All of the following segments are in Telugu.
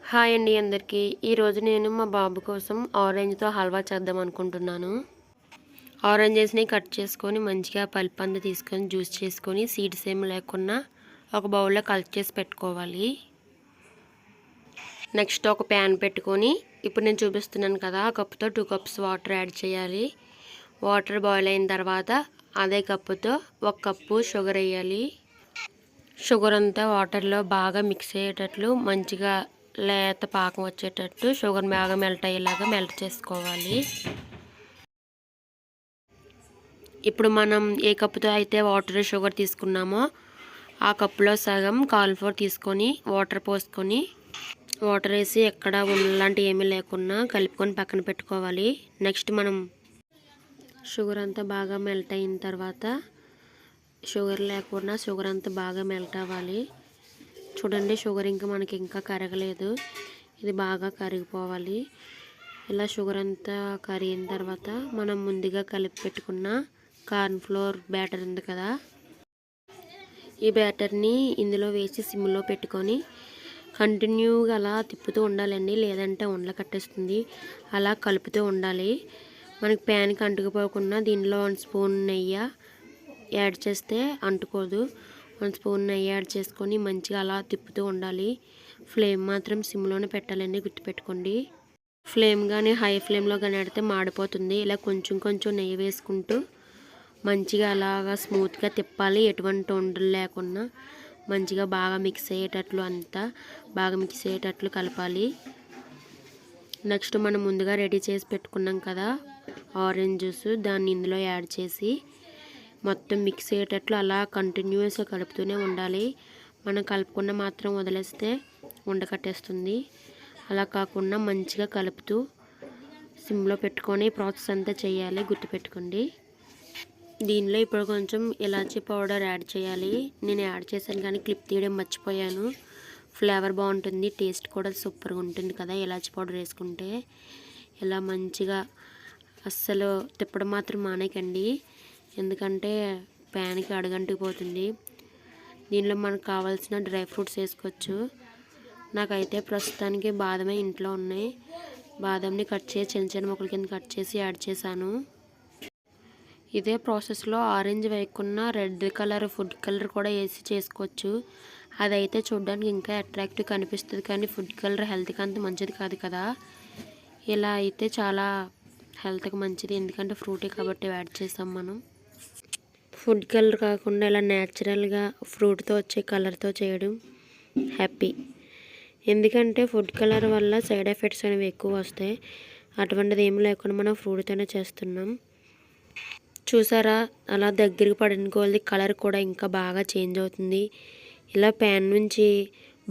హాయ్ అండి అందరికీ. ఈరోజు నేను మా బాబు కోసం ఆరెంజ్తో హల్వా చేద్దాం అనుకుంటున్నాను. ఆరెంజెస్ని కట్ చేసుకొని మంచిగా పల్పంతా తీసుకొని జ్యూస్ చేసుకొని సీడ్స్ ఏమి లేకుండా ఒక బౌల్లో కలెక్ట్ చేసి పెట్టుకోవాలి. నెక్స్ట్ ఒక ప్యాన్ పెట్టుకొని ఇప్పుడు నేను చూపిస్తున్నాను కదా, ఆ కప్పుతో 2 కప్స్ వాటర్ యాడ్ చేయాలి. వాటర్ బాయిల్ అయిన తర్వాత అదే కప్పుతో 1 కప్పు షుగర్ వేయాలి. షుగర్ అంతా వాటర్లో బాగా మిక్స్ అయ్యేటట్లు మంచిగా లేత పాకం వచ్చేటట్టు షుగర్ బాగా మెల్ట్ అయ్యేలాగా మెల్ట్ చేసుకోవాలి. ఇప్పుడు మనం ఏ కప్పుతో అయితే వాటర్ షుగర్ తీసుకున్నామో ఆ కప్పులో సగం కార్న్‌ఫ్లోర్ తీసుకొని వాటర్ పోసుకొని వాటర్ వేసి ఎక్కడ ఉన్నలాంటి ఏమీ లేకుండా కలుపుకొని పక్కన పెట్టుకోవాలి. నెక్స్ట్ మనం షుగర్ అంతా బాగా మెల్ట్ అయిన తర్వాత షుగర్ లేకుండా షుగర్ అంతా బాగా మెల్ట్ అవ్వాలి. చూడండి, షుగర్ మనకి ఇంకా కరగలేదు, ఇది బాగా కరిగిపోవాలి. ఇలా షుగర్ అంతా కరిగిన తర్వాత మనం ముందుగా కలిపి పెట్టుకున్న కార్న్‌ఫ్లోర్ బ్యాటర్ ఉంది కదా, ఈ బ్యాటర్ని ఇందులో వేసి సిమ్లో పెట్టుకొని కంటిన్యూగా అలా తిప్పుతూ ఉండాలండి, లేదంటే ఉండలు కట్టేస్తుంది. అలా కలుపుతూ ఉండాలి. మనకి ప్యాన్కి అంటుకుపోకుండా దీనిలో 1 స్పూన్ నెయ్యి యాడ్ చేస్తే అంటుకోదు. 1 స్పూన్ నెయ్యి యాడ్ చేసుకొని మంచిగా అలా తిప్పుతూ ఉండాలి. ఫ్లేమ్ మాత్రం సిమ్లోనే పెట్టాలండి, గుర్తుపెట్టుకోండి. ఫ్లేమ్ కానీ హై ఫ్లేమ్లో కానీ పెడితే మాడిపోతుంది. ఇలా కొంచెం కొంచెం నెయ్యి వేసుకుంటూ మంచిగా అలాగా స్మూత్గా తిప్పాలి, ఎటువంటి ఉండలు లేకుండా మంచిగా బాగా మిక్స్ అయ్యేటట్లు అంతా బాగా మిక్స్ అయ్యేటట్లు కలపాలి. నెక్స్ట్ మనం ముందుగా రెడీ చేసి పెట్టుకున్నాం కదా ఆరెంజ్ జ్యూస్, దాన్ని ఇందులో యాడ్ చేసి మొత్తం మిక్స్ అయ్యేటట్లు అలా కంటిన్యూస్గా కలుపుతూనే ఉండాలి. మనం కలుపుకున్న మాత్రం వదిలేస్తే ఉండకట్టేస్తుంది. అలా కాకుండా మంచిగా కలుపుతూ సిమ్లో పెట్టుకొని ప్రాసెస్ అంతా చేయాలి, గుర్తుపెట్టుకోండి. దీనిలో ఇప్పుడు కొంచెం ఇలాచీ పౌడర్ యాడ్ చేయాలి. నేను యాడ్ చేశాను కానీ క్లిప్ తీయడం మర్చిపోయాను. ఫ్లేవర్ బాగుంటుంది, టేస్ట్ కూడా సూపర్గా ఉంటుంది కదా ఇలాచీ పౌడర్ వేసుకుంటే. ఇలా మంచిగా అస్సలు తిప్పడం మాత్రం మానేకండి, ఎందుకంటే ప్యాన్కి అడుగంటిపోతుంది. దీనిలో మనకు కావాల్సిన డ్రై ఫ్రూట్స్ వేసుకోవచ్చు. నాకైతే ప్రస్తుతానికి బాదమే ఇంట్లో ఉన్నాయి. బాదంని కట్ చేసి చిన్న చిన్న ముక్కల కింద కట్ చేసి యాడ్ చేశాను. ఇదే ప్రాసెస్లో ఆరెంజ్ వేయకుండా రెడ్ కలర్ ఫుడ్ కలర్ కూడా వేసి చేసుకోవచ్చు. అదైతే చూడడానికి ఇంకా అట్రాక్టివ్ కనిపిస్తుంది, కానీ ఫుడ్ కలర్ హెల్త్కి అంత మంచిది కాదు కదా. ఇలా అయితే చాలా హెల్త్కి మంచిది, ఎందుకంటే ఫ్రూటీ కాబట్టి యాడ్ చేసాం మనం. ఫుడ్ కలర్ కాకుండా ఇలా న్యాచురల్గా ఫ్రూట్తో వచ్చే కలర్తో చేయడం హ్యాపీ. ఎందుకంటే ఫుడ్ కలర్ వల్ల సైడ్ ఎఫెక్ట్స్ అనేవి ఎక్కువ వస్తాయి. అటువంటిది ఏమి లేకుండా మనం ఫ్రూట్తోనే చేస్తున్నాం. చూసారా, అలా దగ్గరికి పడిన కొలది కలర్ కూడా ఇంకా బాగా చేంజ్ అవుతుంది. ఇలా ప్యాన్ నుంచి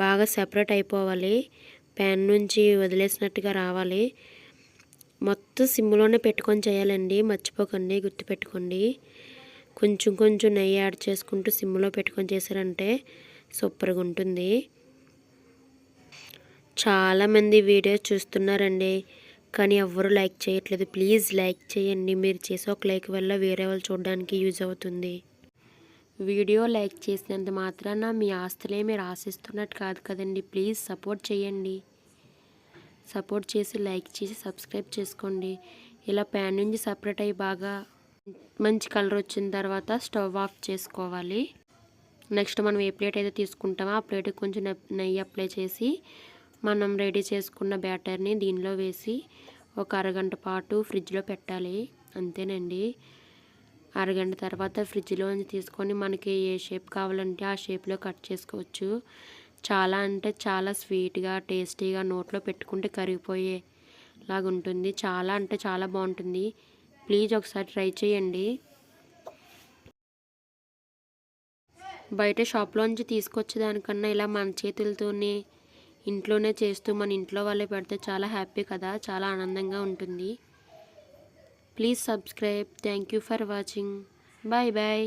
బాగా సెపరేట్ అయిపోవాలి, ప్యాన్ నుంచి వదిలేసినట్టుగా రావాలి. మొత్తం సిమ్లోనే పెట్టుకొని చేయాలండి, మర్చిపోకండి, గుర్తుపెట్టుకోండి. కొంచెం కొంచెం నెయ్యి యాడ్ చేసుకుంటూ సిమ్లో పెట్టుకొని చేశారంటే సూపర్గా ఉంటుంది. చాలామంది వీడియోస్ చూస్తున్నారండి, కానీ ఎవ్వరూ లైక్ చేయట్లేదు. ప్లీజ్ లైక్ చేయండి, మీరు చేసే ఒక లైక్ వల్ల వేరే వాళ్ళు చూడడానికి యూజ్ అవుతుంది. వీడియో లైక్ చేసినంత మాత్రాన మీ ఆస్తులే మీరు ఆశిస్తున్నట్టు కాదు కదండి. ప్లీజ్ సపోర్ట్ చేయండి, సపోర్ట్ చేసి లైక్ చేసి సబ్స్క్రైబ్ చేసుకోండి. ఇలా ప్యాన్ నుంచి సపరేట్ అయ్యి బాగా మంచి కలర్ వచ్చిన తర్వాత స్టవ్ ఆఫ్ చేసుకోవాలి. నెక్స్ట్ మనం ఏ ప్లేట్ అయితే తీసుకుంటామో ఆ ప్లేట్కి కొంచెం నెయ్యి అప్లై చేసి మనం రెడీ చేసుకున్న బ్యాటర్ని దీనిలో వేసి ఒక అరగంట పాటు ఫ్రిడ్జ్లో పెట్టాలి. అంతేనండి. అరగంట తర్వాత ఫ్రిడ్జ్లోంచి తీసుకొని మనకి ఏ షేప్ కావాలంటే ఆ షేప్లో కట్ చేసుకోవచ్చు. చాలా అంటే చాలా స్వీట్గా టేస్టీగా నోట్లో పెట్టుకుంటే కరిగిపోయేలాగా ఉంటుంది. చాలా అంటే చాలా బాగుంటుంది. ప్లీజ్ ఒకసారి ట్రై చేయండి. బయట షాప్లోంచి తీసుకొచ్చేదానికన్నా ఇలా మన చేతులతోనే ఇంట్లోనే చేస్తూ మన ఇంట్లో వాళ్ళే పెడితే చాలా హ్యాపీ కదా, చాలా ఆనందంగా ఉంటుంది. Please subscribe. Thank you for watching. Bye bye.